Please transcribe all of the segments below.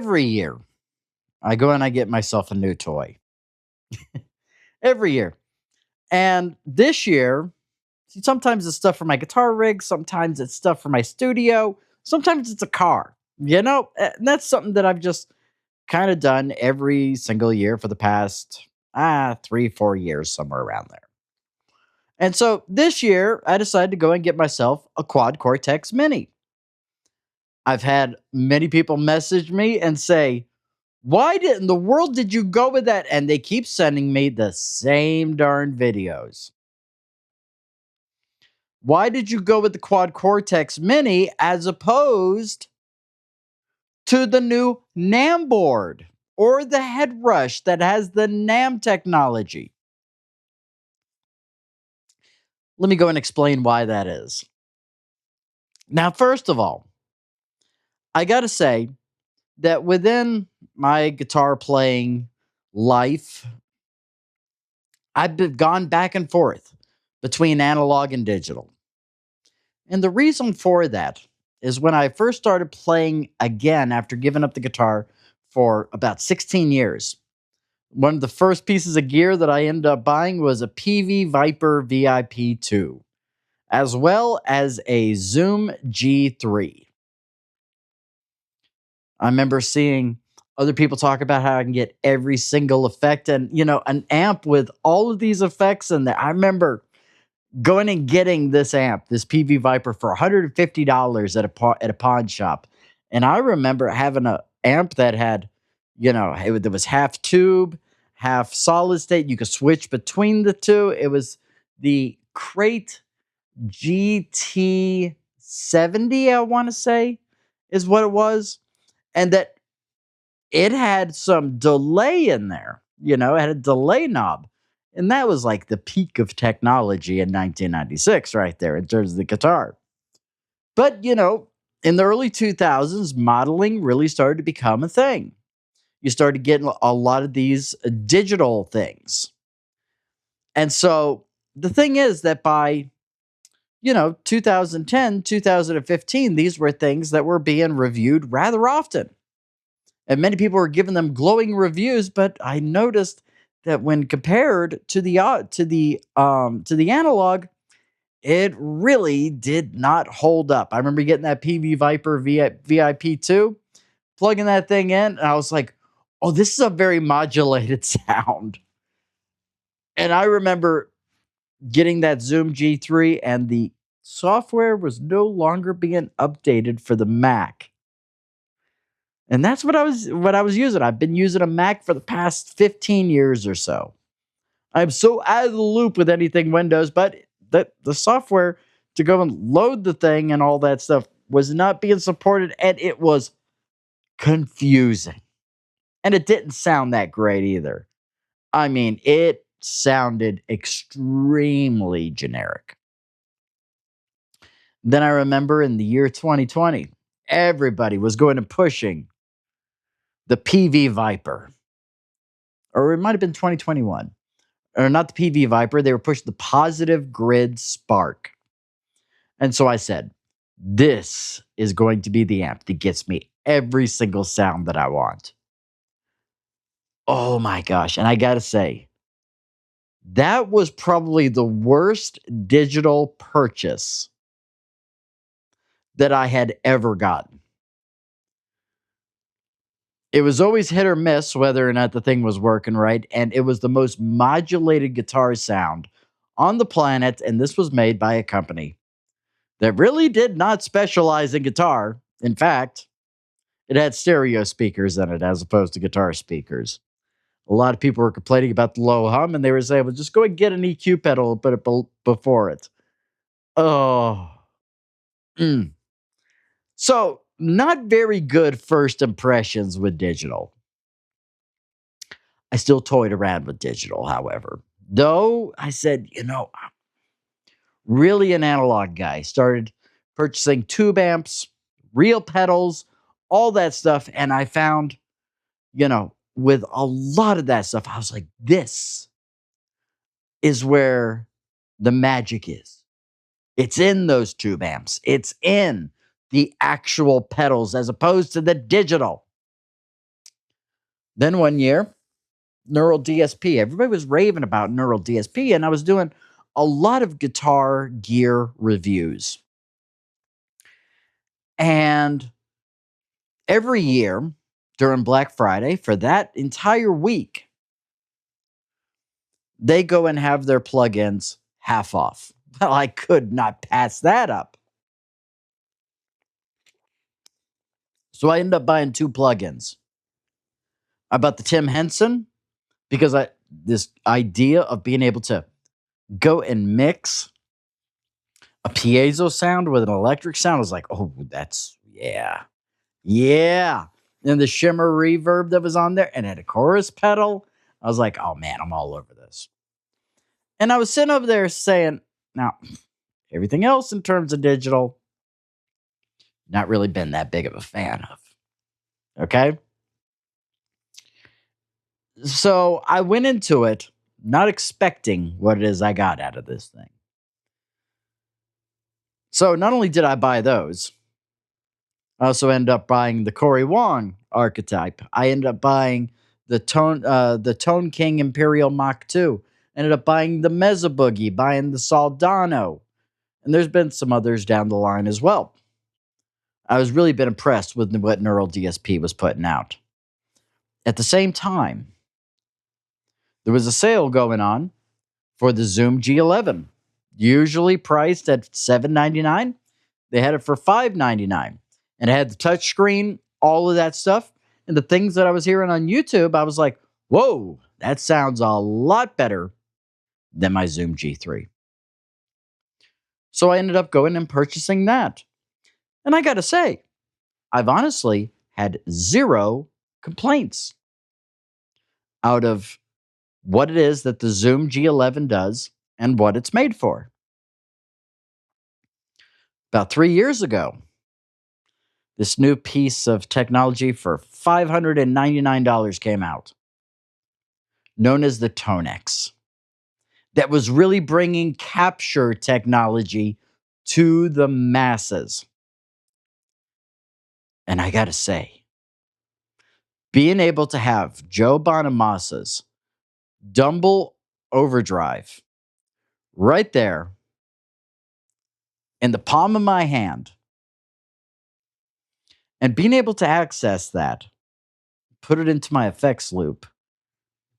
Every year, I go and I get myself a new toy. Every year. And this year, see, sometimes it's stuff for my guitar rig, sometimes it's stuff for my studio, sometimes it's a car. And that's something that I've just kind of done every single year for the past 3, 4 years, somewhere around there. And so this year, I decided to go and get myself a quad Cortex Mini. I've had many people message me and say, why in the world did you go with that? And they keep sending me the same darn videos. Why did you go with the quad Cortex Mini as opposed to the new NAM board or the head rush that has the NAM technology? Let me go and explain why that is. Now, first of all, I got to say that within my guitar playing life, I've gone back and forth between analog and digital. And the reason for that is when I first started playing again after giving up the guitar for about 16 years, one of the first pieces of gear that I ended up buying was a PV Viper VIP2, as well as a Zoom G3. I remember seeing other people talk about how I can get every single effect and, an amp with all of these effects in there. I remember going and getting this amp, this PV Viper, for $150 at a pawn shop. And I remember having an amp that had, there was half tube, half solid state. You could switch between the two. It was the Crate GT70, I want to say, is what it was. And that it had some delay in there. It had a delay knob. And that was like the peak of technology in 1996 right there in terms of the guitar. But, in the early 2000s, modeling really started to become a thing. You started getting a lot of these digital things. And so the thing is that by, 2010, 2015, these were things that were being reviewed rather often. And many people were giving them glowing reviews, but I noticed that when compared to the analog, it really did not hold up. I remember getting that PV Viper VIP2, plugging that thing in, and I was like, "Oh, this is a very modulated sound." And I remember getting that Zoom G3, and the software was no longer being updated for the Mac. And that's what I was using. I've been using a Mac for the past 15 years or so. I'm so out of the loop with anything Windows, but the software to go and load the thing and all that stuff was not being supported, and it was confusing. And it didn't sound that great either. I mean, it sounded extremely generic. Then I remember in the year 2020, everybody was going and pushing the PV Viper. Or it might have been 2021. Or not the PV Viper. They were pushing the Positive Grid Spark. And so I said, this is going to be the amp that gets me every single sound that I want. Oh my gosh. And I got to say, that was probably the worst digital purchase that I had ever gotten. It was always hit or miss whether or not the thing was working right, and it was the most modulated guitar sound on the planet, and this was made by a company that really did not specialize in guitar. In fact, it had stereo speakers in it as opposed to guitar speakers. A lot of people were complaining about the low hum, and they were saying, well, just go and get an EQ pedal and put it before it. Oh. So, not very good first impressions with digital. I still toyed around with digital, however. Though I said, really an analog guy. Started purchasing tube amps, real pedals, all that stuff. And I found, with a lot of that stuff, I was like, this is where the magic is. It's in those tube amps. It's in the actual pedals as opposed to the digital. Then one year, NeuralDSP. Everybody was raving about NeuralDSP, and I was doing a lot of guitar gear reviews. And every year during Black Friday, for that entire week, they go and have their plugins half off. Well, I could not pass that up. So I ended up buying 2 plugins. I bought the Tim Henson because this idea of being able to go and mix a piezo sound with an electric sound was like, oh, that's, yeah. And the shimmer reverb that was on there and had a chorus pedal. I was like, oh man, I'm all over this. And I was sitting over there saying, now, everything else in terms of digital, not really been that big of a fan of. Okay? So I went into it not expecting what it is I got out of this thing. So not only did I buy those, I also ended up buying the Corey Wong archetype. I ended up buying the Tone King Imperial Mach 2. Ended up buying the Mezza Boogie, buying the Soldano. And there's been some others down the line as well. I was really been impressed with what NeuralDSP was putting out. At the same time, there was a sale going on for the Zoom G11. Usually priced at $7.99. They had it for $5.99. And it had the touchscreen, all of that stuff. And the things that I was hearing on YouTube, I was like, whoa, that sounds a lot better than my Zoom G3. So I ended up going and purchasing that. And I got to say, I've honestly had 0 complaints out of what it is that the Zoom G11 does and what it's made for. About 3 years ago, this new piece of technology for $599 came out, known as the Tonex, that was really bringing capture technology to the masses. And I got to say, being able to have Joe Bonamassa's Dumble Overdrive right there in the palm of my hand, and being able to access that, put it into my effects loop,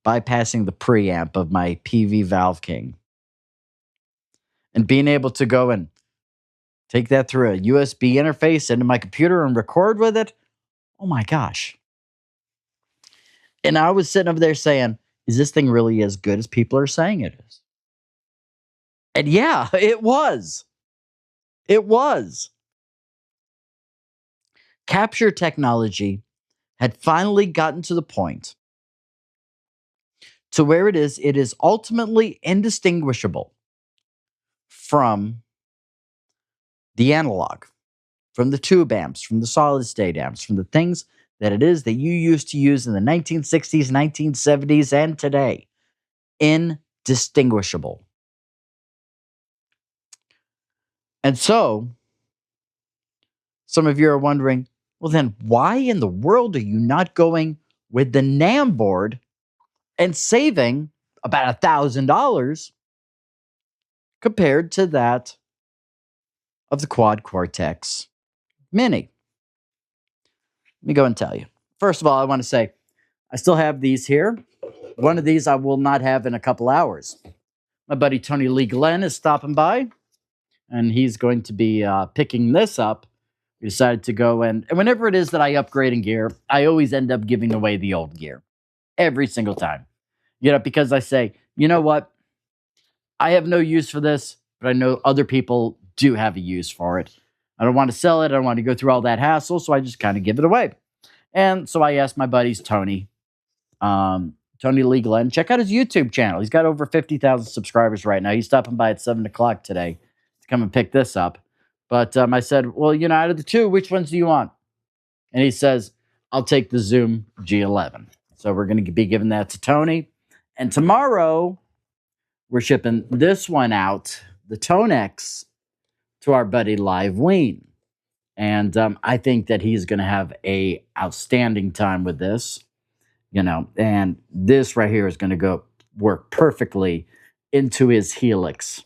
bypassing the preamp of my PV Valve King, and being able to go and take that through a USB interface into my computer and record with it. Oh my gosh. And I was sitting over there saying, is this thing really as good as people are saying it is? And yeah, it was. It was. Capture technology had finally gotten to the point to where it is ultimately indistinguishable from the analog, from the tube amps, from the solid state amps, from the things that it is that you used to use in the 1960s, 1970s, and today. Indistinguishable. And so, some of you are wondering, well, then why in the world are you not going with the NAM board and saving about $1,000 compared to that of the Quad Cortex Mini? Let me go and tell you. First of all, I want to say I still have these here. One of these I will not have in a couple hours. My buddy Tony Lee Glenn is stopping by, and he's going to be picking this up. We decided to go and whenever it is that I upgrade in gear, I always end up giving away the old gear. Every single time. Because I say, you know what? I have no use for this, but I know other people do have a use for it. I don't want to sell it. I don't want to go through all that hassle, so I just kind of give it away. And so I asked my buddies, Tony Lee Glenn, check out his YouTube channel. He's got over 50,000 subscribers right now. He's stopping by at 7 o'clock today to come and pick this up. But I said, well, out of the 2, which ones do you want? And he says, I'll take the Zoom G11. So we're going to be giving that to Tony. And tomorrow, we're shipping this one out, the Tonex, to our buddy Live Ween. And I think that he's going to have a outstanding time with this. and this right here is going to go work perfectly into his helix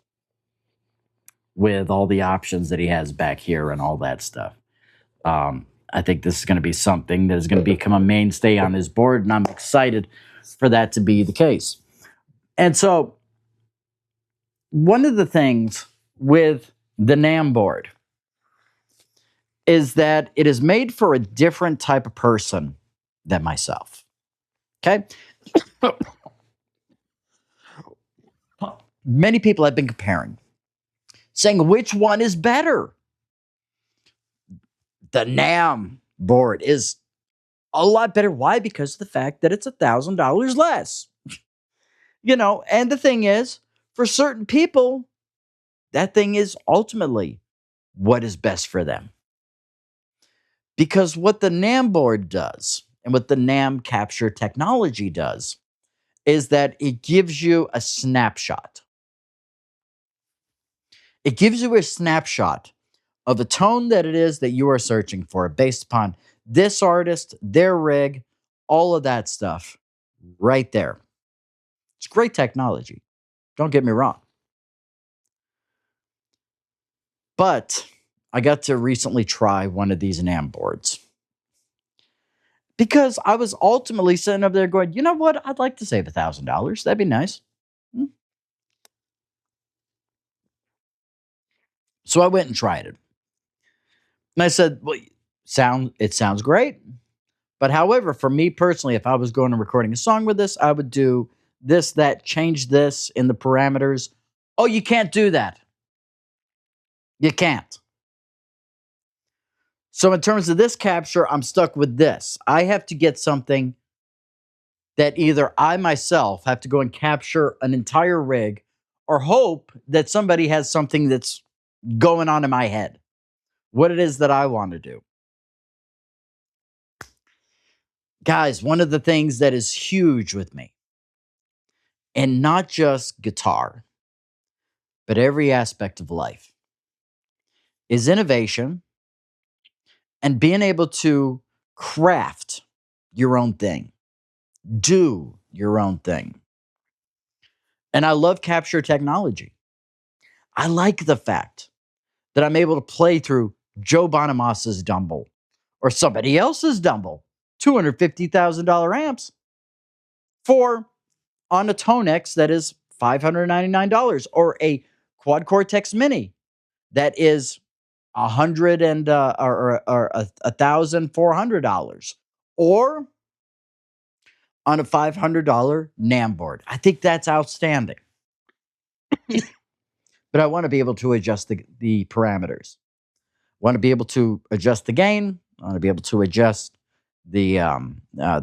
with all the options that he has back here and all that stuff. I think this is going to be something that is going to become a mainstay on his board, and I'm excited for that to be the case. And so, one of the things with the NAM board is that it is made for a different type of person than myself. Okay? Many people have been comparing, saying which one is better. The NAM board is a lot better. Why? Because of the fact that it's $1,000 less. And the thing is, for certain people, that thing is ultimately what is best for them. Because what the NAM board does and what the NAM capture technology does is that it gives you a snapshot. It gives you a snapshot of the tone that it is that you are searching for based upon this artist, their rig, all of that stuff right there. It's great technology. Don't get me wrong. But I got to recently try one of these NAM boards because I was ultimately sitting up there going, you know what? I'd like to save $1,000. That'd be nice. So I went and tried it. And I said, well, it sounds great. But however, for me personally, if I was going and recording a song with this, I would do this, that, change this in the parameters. Oh, you can't do that. You can't. So in terms of this capture, I'm stuck with this. I have to get something that either I myself have to go and capture an entire rig or hope that somebody has something that's going on in my head, what it is that I want to do. Guys, one of the things that is huge with me, and not just guitar, but every aspect of life, is innovation and being able to craft your own thing, do your own thing. And I love capture technology. I like the fact that I'm able to play through Joe Bonamassa' Dumble or somebody else's Dumble, $250,000 amps, for on a Tonex that is $599, or a Quad Cortex Mini that is $1,400, or on a $500 NAM board. I think that's outstanding. But I want to be able to adjust the parameters. I want to be able to adjust the gain. I want to be able to adjust the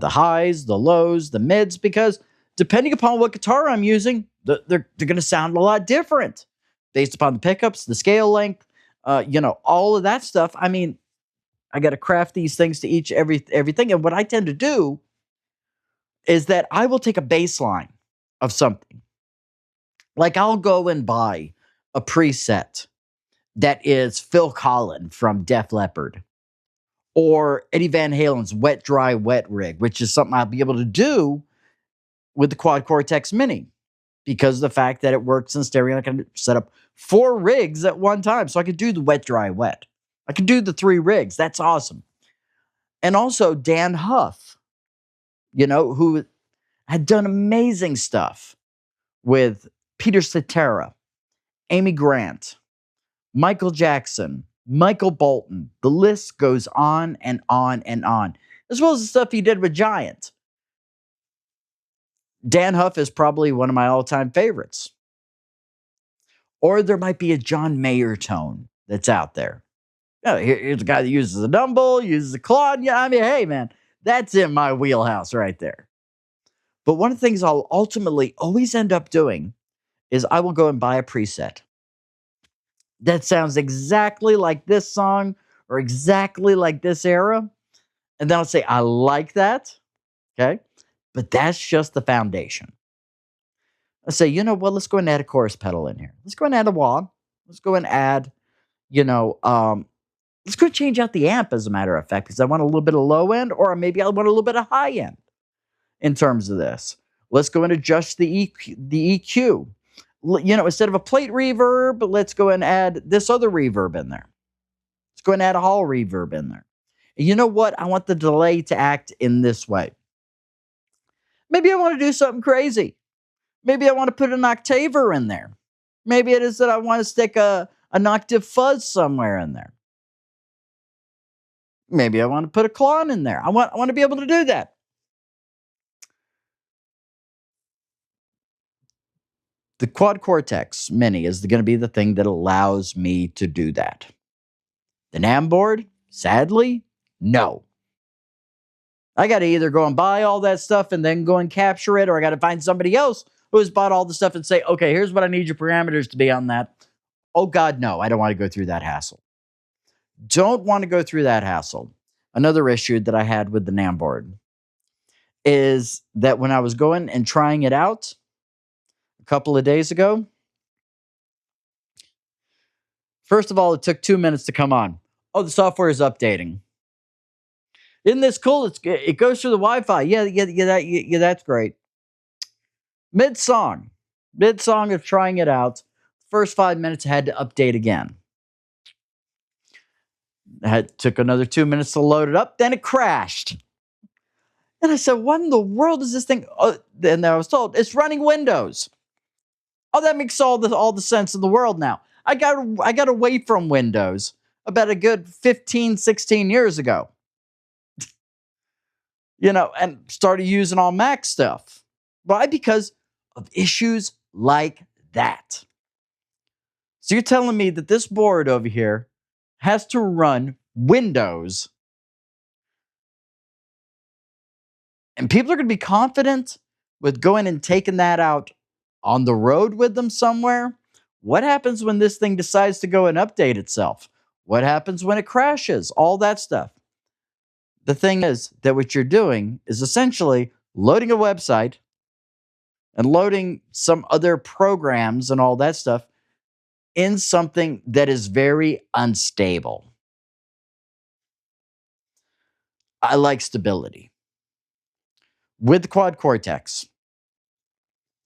highs, the lows, the mids, because depending upon what guitar I'm using, they're going to sound a lot different based upon the pickups, the scale length, all of that stuff. I mean, I got to craft these things to everything. And what I tend to do is that I will take a baseline of something. Like I'll go and buy a preset that is Phil Collins from Def Leppard, or Eddie Van Halen's Wet Dry Wet rig, which is something I'll be able to do with the Quad Cortex Mini because of the fact that it works in stereo. I can set up 4 rigs at one time. So I could do the Wet Dry Wet. I could do the 3 rigs. That's awesome. And also Dan Huff, who had done amazing stuff with Peter Cetera, Amy Grant, Michael Jackson, Michael Bolton. The list goes on and on and on, as well as the stuff he did with Giant. Dan Huff is probably one of my all-time favorites. Or there might be a John Mayer tone that's out there. Here's a guy that uses a Dumble, uses a Claude. Yeah, I mean, hey, man, that's in my wheelhouse right there. But one of the things I'll ultimately always end up doing is I will go and buy a preset that sounds exactly like this song or exactly like this era. And then I'll say, I like that. Okay. But that's just the foundation. I say, you know what? Let's go and add a chorus pedal in here. Let's go and add a wah. Let's go and add, let's go change out the amp, as a matter of fact, because I want a little bit of low end, or maybe I want a little bit of high end. in terms of this. Let's go and adjust the EQ. Instead of a plate reverb, let's go and add this other reverb in there. Let's go and add a hall reverb in there. And you know what? I want the delay to act in this way. Maybe I want to do something crazy. Maybe I want to put an octaver in there. Maybe it is that I want to stick an octave fuzz somewhere in there. Maybe I want to put a clone in there. I want to be able to do that. The Quad Cortex Mini is going to be the thing that allows me to do that. The NAM board, sadly, no. I got to either go and buy all that stuff and then go and capture it, or I got to find somebody else who has bought all the stuff and say, okay, here's what I need your parameters to be on that. Oh, God, no, I don't want to go through that hassle. Don't want to go through that hassle. Another issue that I had with the NAM board is that when I was going and trying it out a couple of days ago, first of all, it took 2 minutes to come on. Oh, the software is updating. Isn't this cool? It goes through the Wi-Fi. Yeah, that's great. Mid-song of trying it out, first 5 minutes I had to update again. Took another 2 minutes to load it up, then it crashed. And I said, what in the world is this thing? Oh, and I was told, it's running Windows. Oh, that makes all the sense in the world now. I got away from Windows about a good 15, 16 years ago. And started using all Mac stuff. Why? Because of issues like that. So you're telling me that this board over here has to run Windows, and people are going to be confident with going and taking that out on the road with them somewhere? What happens when this thing decides to go and update itself? What happens when it crashes? All that stuff. The thing is that what you're doing is essentially loading a website and loading some other programs and all that stuff in something that is very unstable. I like stability. With the Quad Cortex,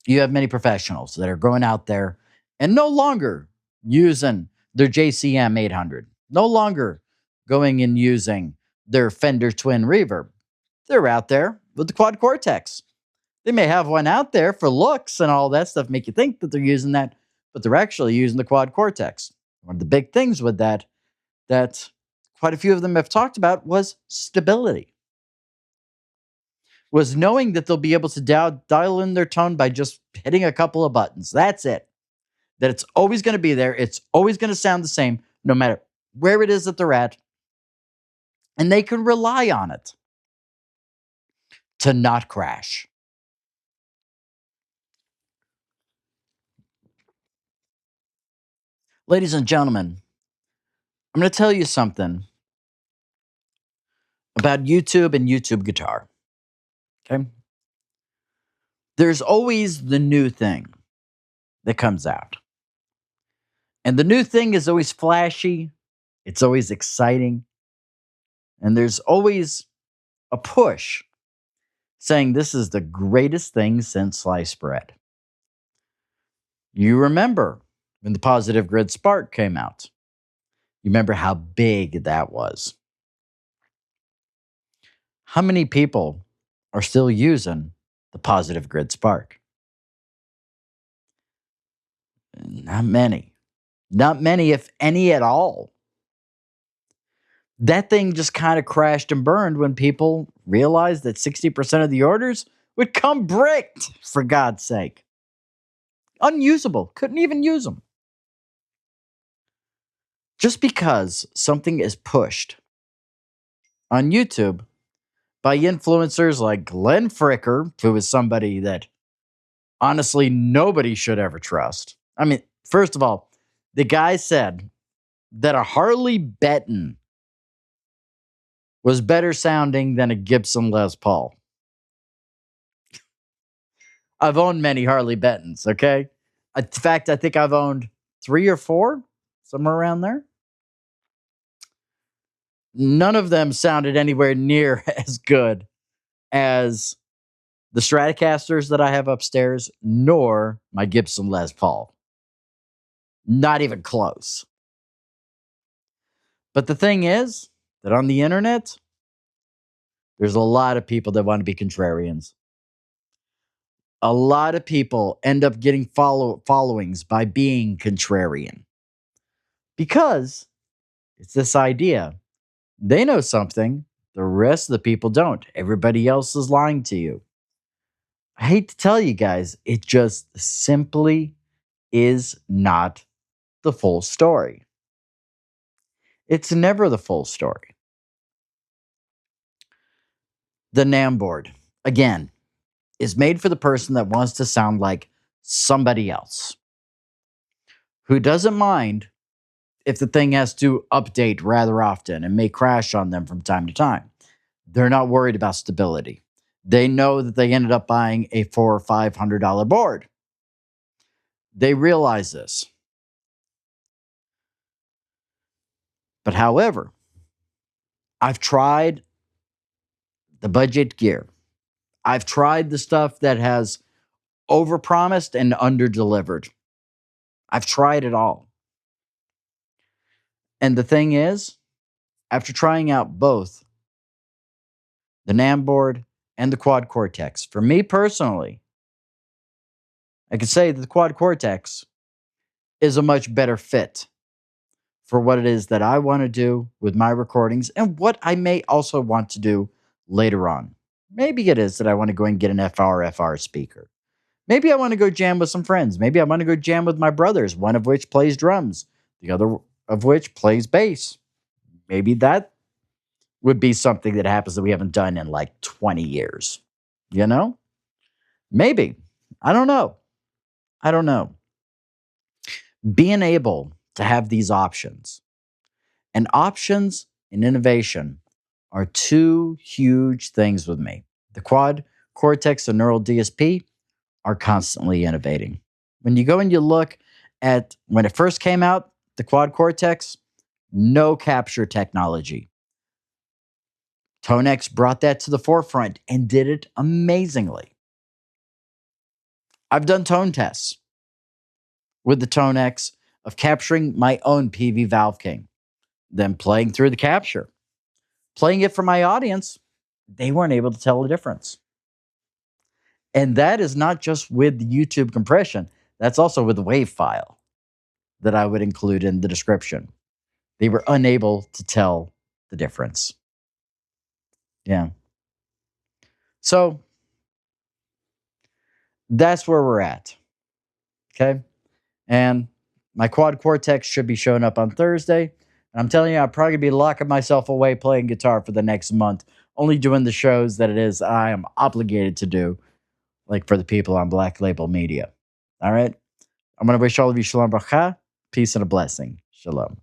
you have many professionals that are going out there and no longer using their JCM 800, no longer going and using their Fender Twin Reverb. They're out there with the Quad Cortex. They may have one out there for looks and all that stuff, make you think that they're using that, but they're actually using the Quad Cortex. One of the big things with that quite a few of them have talked about was stability. Was knowing that they'll be able to dial in their tone by just hitting a couple of buttons. That's it. That it's always going to be there. It's always going to sound the same, no matter where it is that they're at. And they can rely on it to not crash. Ladies and gentlemen, I'm going to tell you something about YouTube and YouTube guitar. Okay? There's always the new thing that comes out. And the new thing is always flashy. It's always exciting. And there's always a push saying this is the greatest thing since sliced bread. You remember when the Positive Grid Spark came out. You remember how big that was. How many people are still using the Positive Grid Spark? Not many. Not many, if any at all. That thing just kind of crashed and burned when people realized that 60% of the orders would come bricked, for God's sake. Unusable. Couldn't even use them. Just because something is pushed on YouTube by influencers like Glenn Fricker, who is somebody that honestly nobody should ever trust. I mean, first of all, the guy said that a Harley Benton was better sounding than a Gibson Les Paul. I've owned many Harley Bentons, okay? In fact, I think I've owned 3 or 4, somewhere around there. None of them sounded anywhere near as good as the Stratocasters that I have upstairs, nor my Gibson Les Paul. Not even close. But the thing is that on the internet, there's a lot of people that want to be contrarians. A lot of people end up getting followings by being contrarian because it's this idea. They know something, the rest of the people don't. Everybody else is lying to you. I hate to tell you guys, it just simply is not the full story. It's never the full story. The NAM board, again, is made for the person that wants to sound like somebody else, who doesn't mind if the thing has to update rather often and may crash on them from time to time. They're not worried about stability. They know that they ended up buying a $400 or $500 board. They realize this. But however, I've tried the budget gear. I've tried the stuff that has overpromised and underdelivered. I've tried it all. And the thing is, after trying out both the NAM board and the Quad Cortex, for me personally, I could say that the Quad Cortex is a much better fit for what it is that I want to do with my recordings and what I may also want to do later on. Maybe it is that I want to go and get an FR speaker. Maybe I want to go jam with some friends. Maybe I want to go jam with my brothers, one of which plays drums, the other of which plays bass. Maybe that would be something that happens that we haven't done in like 20 years. You know? Maybe. I don't know. I don't know. Being able to have these options, and options and innovation are two huge things with me. The Quad Cortex and NeuralDSP are constantly innovating. When you go and you look at when it first came out, the Quad Cortex, no capture technology. Tonex brought that to the forefront and did it amazingly. I've done tone tests with the Tonex of capturing my own PV Valve King, then playing through the capture. Playing it for my audience, they weren't able to tell the difference. And that is not just with the YouTube compression, that's also with the WAV file that I would include in the description. They were unable to tell the difference. Yeah. So that's where we're at. Okay. And my Quad Cortex should be showing up on Thursday. And I'm telling you, I'll probably be locking myself away playing guitar for the next month, only doing the shows that it is I am obligated to do, like for the people on Black Label Media. All right. I'm going to wish all of you shalom bracha, peace and a blessing. Shalom.